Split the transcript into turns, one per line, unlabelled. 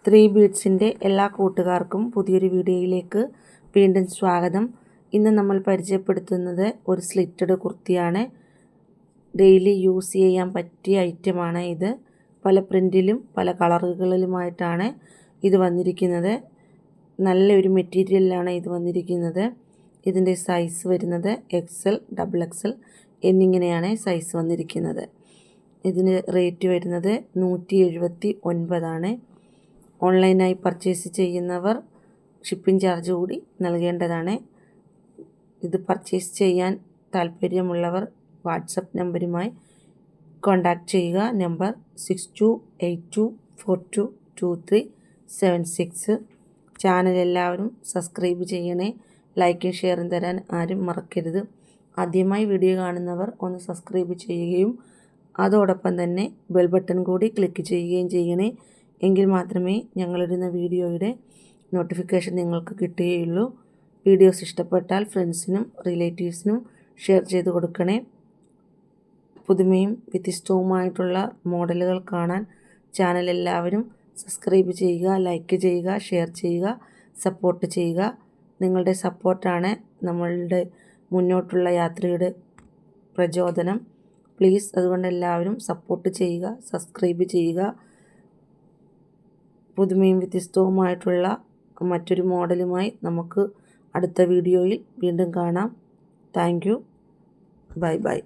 3 ബീഡ്സിൻ്റെ എല്ലാ കൂട്ടുകാർക്കും പുതിയൊരു വീഡിയോയിലേക്ക് വീണ്ടും സ്വാഗതം. ഇന്ന് നമ്മൾ പരിചയപ്പെടുത്തുന്നത് ഒരു സ്ലിറ്റഡ് കുർത്തിയാണ്. ഡെയിലി യൂസ് ചെയ്യാൻ പറ്റിയ ഐറ്റമാണ് ഇത്. പല പ്രിൻറ്റിലും പല കളറുകളിലുമായിട്ടാണ് ഇത് വന്നിരിക്കുന്നത്. നല്ലൊരു മെറ്റീരിയലിലാണ് ഇത് വന്നിരിക്കുന്നത്. ഇതിൻ്റെ സൈസ് വരുന്നത് XL, XXL എന്നിങ്ങനെയാണ് സൈസ് വന്നിരിക്കുന്നത്. ഇതിന് റേറ്റ് വരുന്നത് 179 ഓൺലൈനായി പർച്ചേസ് ചെയ്യുന്നവർ ഷിപ്പിംഗ് ചാർജ് കൂടി നൽകേണ്ടതാണ്. ഇത് പർച്ചേസ് ചെയ്യാൻ താല്പര്യമുള്ളവർ വാട്സപ്പ് നമ്പറുമായി കോൺടാക്റ്റ് ചെയ്യുക. നമ്പർ 6282422376. ചാനൽ എല്ലാവരും സബ്സ്ക്രൈബ് ചെയ്യണേ. ലൈക്കും ഷെയറും തരാൻ ആരും മറക്കരുത്. ആദ്യമായി വീഡിയോ കാണുന്നവർ ഒന്ന് സബ്സ്ക്രൈബ് ചെയ്യുകയും അതോടൊപ്പം തന്നെ ബെൽ ബട്ടൺ കൂടി ക്ലിക്ക് ചെയ്യുകയും ചെയ്യണേ. എങ്കിൽ മാത്രമേ ഞങ്ങളിടുന്ന വീഡിയോയുടെ നോട്ടിഫിക്കേഷൻ നിങ്ങൾക്ക് കിട്ടുകയുള്ളൂ. വീഡിയോസ് ഇഷ്ടപ്പെട്ടാൽ ഫ്രണ്ട്സിനും റിലേറ്റീവ്സിനും ഷെയർ ചെയ്ത് കൊടുക്കണേ. പുതുമയും വ്യത്യസ്തവുമായിട്ടുള്ള മോഡലുകൾ കാണാൻ ചാനൽ എല്ലാവരും സബ്സ്ക്രൈബ് ചെയ്യുക, ലൈക്ക് ചെയ്യുക, ഷെയർ ചെയ്യുക, സപ്പോർട്ട് ചെയ്യുക. നിങ്ങളുടെ സപ്പോർട്ടാണ് നമ്മളുടെ മുന്നോട്ടുള്ള യാത്രയുടെ പ്രചോദനം. പ്ലീസ് അതുകൊണ്ട് എല്ലാവരും സപ്പോർട്ട് ചെയ്യുക, സബ്സ്ക്രൈബ് ചെയ്യുക. പുതുമയും വ്യത്യസ്തവുമായിട്ടുള്ള മറ്റൊരു മോഡലുമായി നമുക്ക് അടുത്ത വീഡിയോയിൽ വീണ്ടും കാണാം. Thank you. Bye bye.